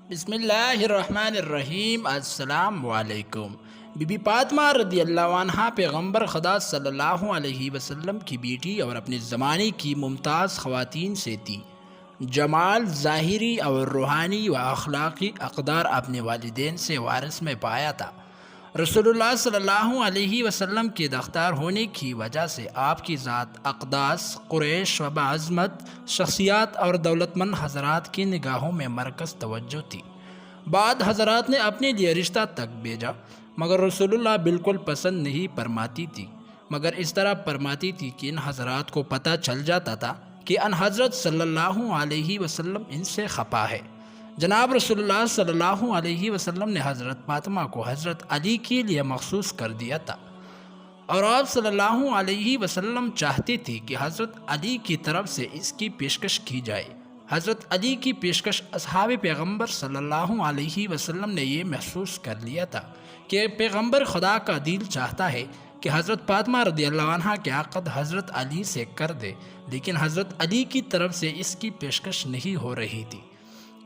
بسم اللہ الرحمن الرحیم۔ السلام علیکم۔ بی بی فاطمہ رضی اللہ عنہا پیغمبر خدا صلی اللہ علیہ وسلم کی بیٹی اور اپنے زمانے کی ممتاز خواتین سے تھی۔ جمال ظاہری اور روحانی و اخلاقی اقدار اپنے والدین سے وارث میں پایا تھا۔ رسول اللہ صلی اللہ علیہ وسلم کے دختار ہونے کی وجہ سے آپ کی ذات اقداس قریش و بعظمت شخصیات اور دولت مند حضرات کی نگاہوں میں مرکز توجہ تھی۔ بعض حضرات نے اپنے لیے رشتہ تک بھیجا مگر رسول اللہ بالکل پسند نہیں فرماتی تھی، مگر اس طرح فرماتی تھی کہ ان حضرات کو پتہ چل جاتا تھا کہ ان حضرت صلی اللہ علیہ وسلم ان سے خفا ہے۔ جناب رسول اللہ صلی اللہ علیہ وسلم نے حضرت فاطمہ کو حضرت علی کے لیے مخصوص کر دیا تھا، اور آپ صلی اللہ علیہ وسلم چاہتے تھے کہ حضرت علی کی طرف سے اس کی پیشکش کی جائے۔ حضرت علی کی پیشکش اصحاب پیغمبر صلی اللہ علیہ وسلم نے یہ محسوس کر لیا تھا کہ پیغمبر خدا کا دل چاہتا ہے کہ حضرت فاطمہ رضی اللہ عنہ کے عقد حضرت علی سے کر دے، لیکن حضرت علی کی طرف سے اس کی پیشکش نہیں ہو رہی تھی۔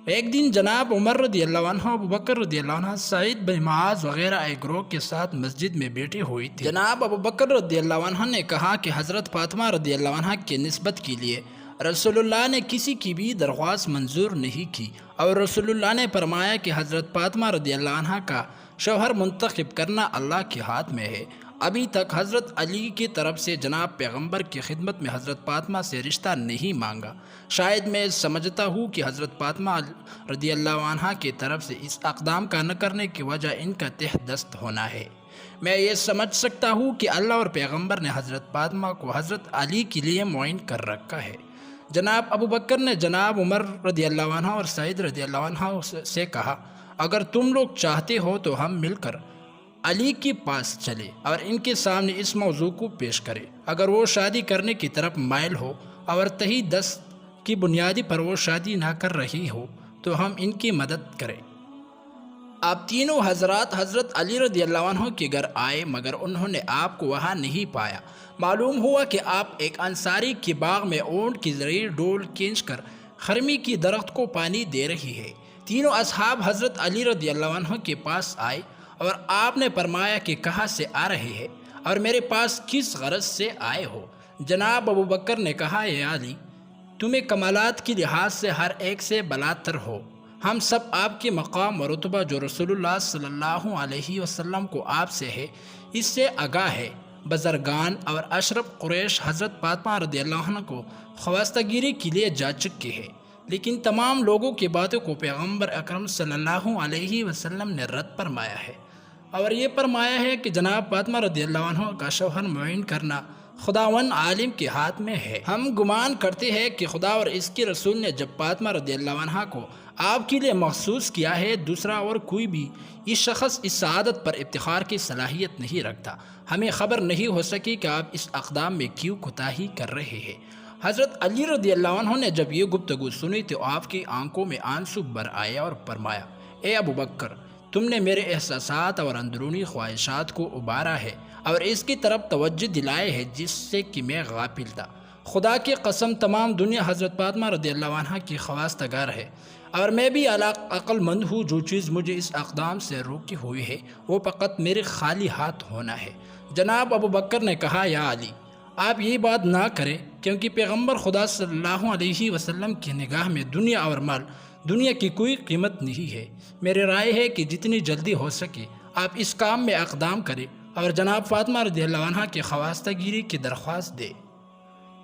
ایک دن جناب عمر رضی اللہ عنہ، ابو بکر رضی اللہ عنہ، سعید بن معاذ وغیرہ ایک گروہ کے ساتھ مسجد میں بیٹھے ہوئی تھی۔ جناب ابو بکر رضی اللہ عنہ نے کہا کہ حضرت فاطمہ رضی اللہ عنہ کی نسبت کے لیے رسول اللہ نے کسی کی بھی درخواست منظور نہیں کی، اور رسول اللہ نے فرمایا کہ حضرت فاطمہ رضی اللہ عنہ کا شوہر منتخب کرنا اللہ کے ہاتھ میں ہے۔ ابھی تک حضرت علی کی طرف سے جناب پیغمبر کی خدمت میں حضرت فاطمہ سے رشتہ نہیں مانگا۔ شاید میں سمجھتا ہوں کہ حضرت فاطمہ رضی اللہ عنہ کی طرف سے اس اقدام کا نہ کرنے کی وجہ ان کا تہ دست ہونا ہے۔ میں یہ سمجھ سکتا ہوں کہ اللہ اور پیغمبر نے حضرت فاطمہ کو حضرت علی کے لیے معین کر رکھا ہے۔ جناب ابو بکر نے جناب عمر رضی اللہ عنہ اور سعید رضی اللہ عنہ سے کہا، اگر تم لوگ چاہتے ہو تو ہم مل کر علی کے پاس چلے اور ان کے سامنے اس موضوع کو پیش کرے۔ اگر وہ شادی کرنے کی طرف مائل ہو اور تہی دست کی بنیادی پر وہ شادی نہ کر رہی ہو تو ہم ان کی مدد کریں۔ آپ تینوں حضرات حضرت علی رضی اللہ عنہ کے گھر آئے مگر انہوں نے آپ کو وہاں نہیں پایا۔ معلوم ہوا کہ آپ ایک انصاری کے باغ میں اونٹ کی زرعی ڈول کھینچ کر خرمی کی درخت کو پانی دے رہی ہے۔ تینوں اصحاب حضرت علی رضی اللہ عنہ کے پاس آئے اور آپ نے فرمایا کہ کہاں سے آ رہے ہیں اور میرے پاس کس غرض سے آئے ہو؟ جناب ابو بکر نے کہا، اے علی، تمہیں کمالات کی لحاظ سے ہر ایک سے بالاتر ہو۔ ہم سب آپ کے مقام و رتبہ جو رسول اللہ صلی اللہ علیہ وسلم کو آپ سے ہے اس سے آگاہ ہے۔ بزرگان اور اشرف قریش حضرت فاطمہ رضی اللہ عنہ کو خواستگیری کے لیے جا چکے ہیں، لیکن تمام لوگوں کی باتوں کو پیغمبر اکرم صلی اللہ علیہ وسلم نے رد فرمایا ہے، اور یہ فرمایا ہے کہ جناب فاطمہ رضی اللہ عنہ کا شوہر معین کرنا خداوند عالم کے ہاتھ میں ہے۔ ہم گمان کرتے ہیں کہ خدا اور اس کے رسول نے جب فاطمہ رضی اللہ عنہ کو آپ کے لیے مخصوص کیا ہے، دوسرا اور کوئی بھی اس شخص اس سعادت پر افتخار کی صلاحیت نہیں رکھتا۔ ہمیں خبر نہیں ہو سکی کہ آپ اس اقدام میں کیوں کوتاہی کر رہے ہیں۔ حضرت علی رضی اللہ عنہ نے جب یہ گفتگو سنی تو آپ کی آنکھوں میں آنسو بھر آئے اور فرمایا، اے ابو بکر، تم نے میرے احساسات اور اندرونی خواہشات کو ابھارا ہے اور اس کی طرف توجہ دلائے ہے جس سے کہ میں غافل تھا۔ خدا کی قسم تمام دنیا حضرت فاطمہ رضی اللہ عنہ کی خواستگار ہے، اور میں بھی عقل مند ہوں۔ جو چیز مجھے اس اقدام سے روکی ہوئی ہے وہ فقط میرے خالی ہاتھ ہونا ہے۔ جناب ابو بکر نے کہا، یا علی، آپ یہ بات نہ کریں، کیونکہ پیغمبر خدا صلی اللہ علیہ وسلم کی نگاہ میں دنیا اور مال دنیا کی کوئی قیمت نہیں ہے۔ میری رائے ہے کہ جتنی جلدی ہو سکے آپ اس کام میں اقدام کریں اور جناب فاطمہ رضی اللہ عنہ کی خواستگیری کی درخواست دیں۔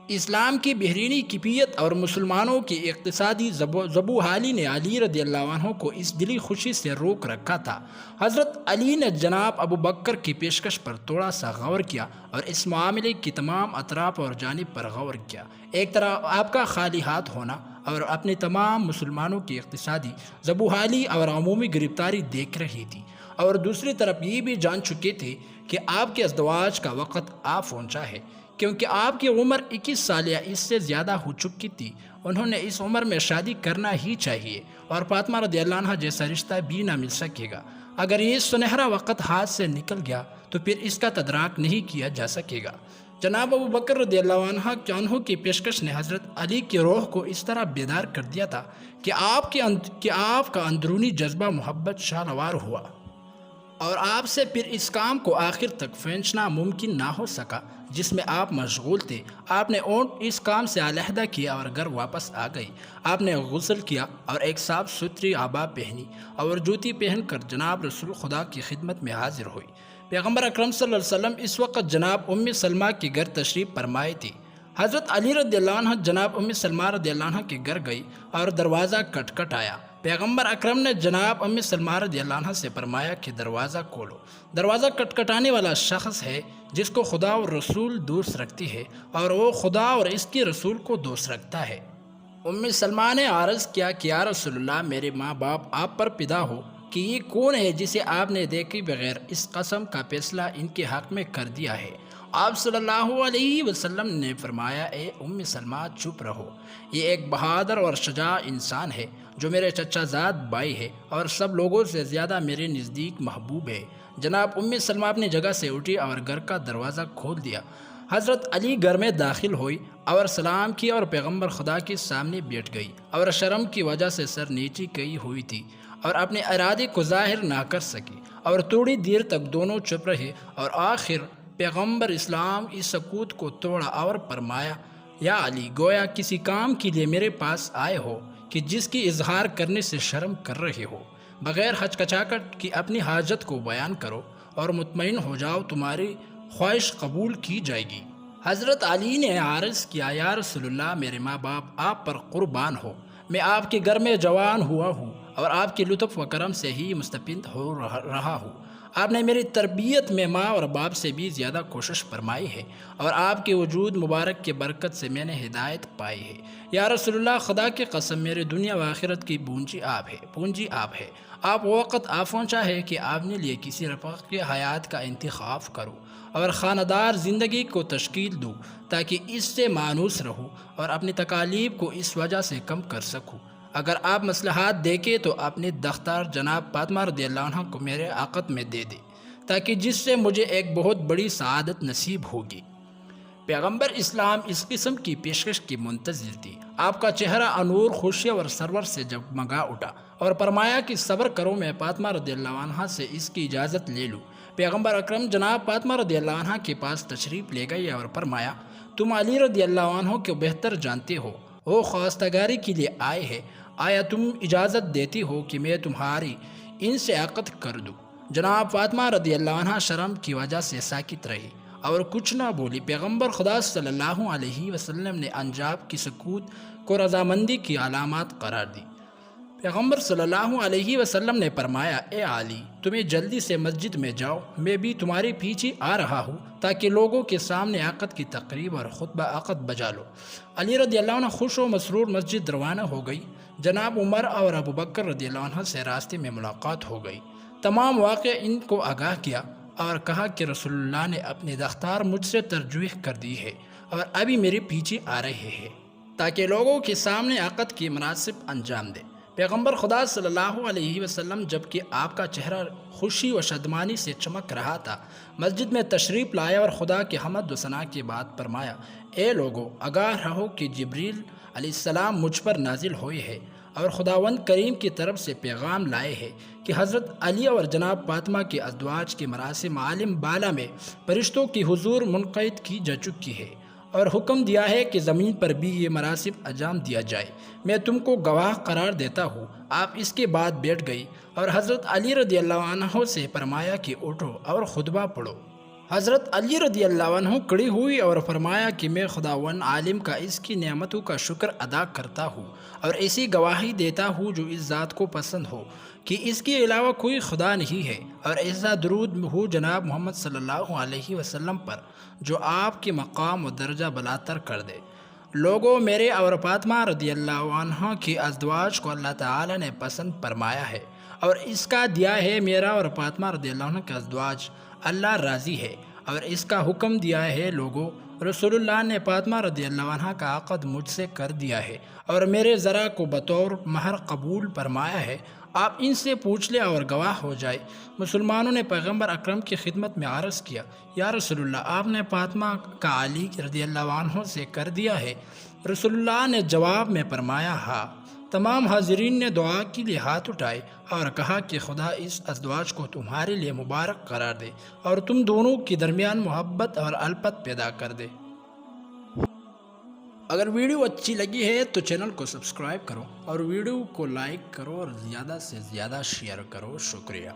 اسلام کی بحرینی کیفیت اور مسلمانوں کی اقتصادی زبو حالی نے علی رضی اللہ عنہ کو اس دلی خوشی سے روک رکھا تھا۔ حضرت علی نے جناب ابو بکر کی پیشکش پر تھوڑا سا غور کیا اور اس معاملے کی تمام اطراف اور جانب پر غور کیا۔ ایک طرف آپ کا خالی ہاتھ ہونا اور اپنے تمام مسلمانوں کی اقتصادی زبو حالی اور عمومی گرفتاری دیکھ رہی تھی، اور دوسری طرف یہ بھی جان چکے تھے کہ آپ کے ازدواج کا وقت آ پہنچا ہے، کیونکہ آپ کی عمر 21 سال یا اس سے زیادہ ہو چکی تھی۔ انہوں نے اس عمر میں شادی کرنا ہی چاہیے، اور فاطمہ رضی اللہ عنہ جیسا رشتہ بھی نہ مل سکے گا۔ اگر یہ سنہرا وقت ہاتھ سے نکل گیا تو پھر اس کا تدارک نہیں کیا جا سکے گا۔ جناب ابو بکر رضی اللہ عنہ کی پیشکش نے حضرت علی کی روح کو اس طرح بیدار کر دیا تھا کہ آپ کا اندرونی جذبہ محبت شالوار ہوا، اور آپ سے پھر اس کام کو آخر تک کھینچنا ممکن نہ ہو سکا جس میں آپ مشغول تھے۔ آپ نے اونٹ اس کام سے علیحدہ کیا اور گھر واپس آ گئی۔ آپ نے غسل کیا اور ایک صاف ستھری آبا پہنی اور جوتی پہن کر جناب رسول خدا کی خدمت میں حاضر ہوئی۔ پیغمبر اکرم صلی اللہ علیہ وسلم اس وقت جناب ام سلمہ کے گھر تشریف فرمائے تھی۔ حضرت علی رضی اللہ عنہ جناب ام سلمہ رضی اللہ عنہ کے گھر گئی اور دروازہ کھٹکھٹایا۔ پیغمبر اکرم نے جناب ام سلمہ رضی اللہ عنہ سے فرمایا کہ دروازہ کھولو۔ دروازہ کھٹکھٹانے والا شخص ہے جس کو خدا اور رسول دوست رکھتی ہے، اور وہ خدا اور اس کے رسول کو دوست رکھتا ہے۔ ام سلمہ نے عرض کیا کہ یا رسول اللہ، میرے ماں باپ آپ پر پیدا ہو کہ یہ کون ہے جسے آپ نے دیکھے بغیر اس قسم کا فیصلہ ان کے حق میں کر دیا ہے؟ آپ صلی اللہ علیہ وسلم نے فرمایا، اے ام سلمہ چپ رہو، یہ ایک بہادر اور شجاع انسان ہے جو میرے چچا زاد بھائی ہے اور سب لوگوں سے زیادہ میرے نزدیک محبوب ہے۔ جناب ام سلمہ اپنی جگہ سے اٹھی اور گھر کا دروازہ کھول دیا۔ حضرت علی گھر میں داخل ہوئی اور سلام کیا اور پیغمبر خدا کے سامنے بیٹھ گئی، اور شرم کی وجہ سے سر نیچی کی ہوئی تھی اور اپنے ارادے کو ظاہر نہ کر سکی، اور تھوڑی دیر تک دونوں چپ رہے، اور آخر پیغمبر اسلام اس سکوت کو توڑا اور فرمایا، یا علی، گویا کسی کام کے لیے میرے پاس آئے ہو کہ جس کی اظہار کرنے سے شرم کر رہے ہو۔ بغیر ہچکچاہٹ کی اپنی حاجت کو بیان کرو اور مطمئن ہو جاؤ، تمہاری خواہش قبول کی جائے گی۔ حضرت علی نے عرض کیا، یا رسول اللہ، میرے ماں باپ آپ پر قربان ہو، میں آپ کے گھر میں جوان ہوا ہوں اور آپ کے لطف و کرم سے ہی مستفید ہو رہا ہوں۔ آپ نے میری تربیت میں ماں اور باپ سے بھی زیادہ کوشش فرمائی ہے، اور آپ کے وجود مبارک کے برکت سے میں نے ہدایت پائی ہے۔ یا رسول اللہ، خدا کی قسم، میرے دنیا و آخرت کی پونجی آپ ہے۔ آپ وقت آ پہنچا ہے کہ آپ نے لیے کسی رفیق کی حیات کا انتخاب کرو اور خاندار زندگی کو تشکیل دو تاکہ اس سے مانوس رہو اور اپنی تکالیف کو اس وجہ سے کم کر سکوں۔ اگر آپ مصلحات دیکھیں تو اپنی دختر جناب فاطمہ رضی اللہ عنہ کو میرے عقد میں دے دیں، تاکہ جس سے مجھے ایک بہت بڑی سعادت نصیب ہوگی۔ پیغمبر اسلام اس قسم کی پیشکش کی منتظر تھی۔ آپ کا چہرہ انور، خوشی اور سرور سے جگمگا اٹھا اور فرمایا کہ صبر کرو، میں فاطمہ رضی اللہ عنہ سے اس کی اجازت لے لوں۔ پیغمبر اکرم جناب فاطمہ رضی اللہ عنہ کے پاس تشریف لے گئے اور فرمایا، تم علی رضی اللہ عنہ کو بہتر جانتے ہو، وہ خواستگاری کے لیے آئے ہیں، آیا تم اجازت دیتی ہو کہ میں تمہاری ان سے عقد کر دوں؟ جناب فاطمہ رضی اللہ عنہ شرم کی وجہ سے ساکت رہی اور کچھ نہ بولی۔ پیغمبر خدا صلی اللہ علیہ وسلم نے انجاب کی سکوت کو رضامندی کی علامات قرار دی۔ پیغمبر صلی اللہ علیہ وسلم نے فرمایا، اے علی، تمہیں جلدی سے مسجد میں جاؤ، میں بھی تمہارے پیچھے آ رہا ہوں تاکہ لوگوں کے سامنے عقد کی تقریب اور خطبہ عقد بجا لو۔ علی رضی اللہ عنہ خوش و مسرور مسجد روانہ ہو گئی۔ جناب عمر اور ابو بکر رضی اللہ عنہ سے راستے میں ملاقات ہو گئی۔ تمام واقعہ ان کو آگاہ کیا اور کہا کہ رسول اللہ نے اپنی دختار مجھ سے ترجیح کر دی ہے اور ابھی میرے پیچھے آ رہے ہیں تاکہ لوگوں کے سامنے عقد کی مناسب انجام دے۔ پیغمبر خدا صلی اللہ علیہ وسلم، جبکہ آپ کا چہرہ خوشی و شادمانی سے چمک رہا تھا، مسجد میں تشریف لائے اور خدا کی حمد و ثنا کے بعد فرمایا، اے لوگو، آگاہ رہو کہ جبریل علیہ السلام مجھ پر نازل ہوئے ہیں اور خداوند کریم کی طرف سے پیغام لائے ہیں کہ حضرت علی اور جناب فاطمہ کے ازدواج کے مراسم عالم بالا میں فرشتوں کی حضور منعقد کی جا چکی ہے، اور حکم دیا ہے کہ زمین پر بھی یہ مراسم انجام دیا جائے۔ میں تم کو گواہ قرار دیتا ہوں۔ آپ اس کے بعد بیٹھ گئی اور حضرت علی رضی اللہ عنہ سے فرمایا کہ اٹھو اور خطبہ پڑھو۔ حضرت علی رضی اللہ عنہ کھڑی ہوئی اور فرمایا کہ میں خداوند عالم کا اس کی نعمتوں کا شکر ادا کرتا ہوں اور ایسی گواہی دیتا ہوں جو اس ذات کو پسند ہو کہ اس کے علاوہ کوئی خدا نہیں ہے، اور ایسا درود ہو جناب محمد صلی اللہ علیہ وسلم پر جو آپ کے مقام و درجہ بلاتر کر دے۔ لوگوں، میرے اور فاطمہ رضی اللہ عنہ کی ازدواج کو اللہ تعالی نے پسند فرمایا ہے، اور اس کا دیا ہے میرا اور فاطمہ رضی اللہ عنہ کا ازدواج اللہ راضی ہے، اور اس کا حکم دیا ہے، لوگوں رسول اللہ نے فاطمہ رضی اللہ عنہ کا عقد مجھ سے کر دیا ہے اور میرے زرع کو بطور مہر قبول فرمایا ہے، آپ ان سے پوچھ لیں اور گواہ ہو جائے۔ مسلمانوں نے پیغمبر اکرم کی خدمت میں عرض کیا، یا رسول اللہ، آپ نے فاطمہ کا علی رضی اللہ عنہ سے کر دیا ہے؟ رسول اللہ نے جواب میں فرمایا، ہاں۔ تمام حاضرین نے دعا کے لیے ہاتھ اٹھائے اور کہا کہ خدا اس ازدواج کو تمہارے لیے مبارک قرار دے اور تم دونوں کے درمیان محبت اور الفت پیدا کر دے۔ اگر ویڈیو اچھی لگی ہے تو چینل کو سبسکرائب کرو اور ویڈیو کو لائک کرو اور زیادہ سے زیادہ شیئر کرو۔ شکریہ۔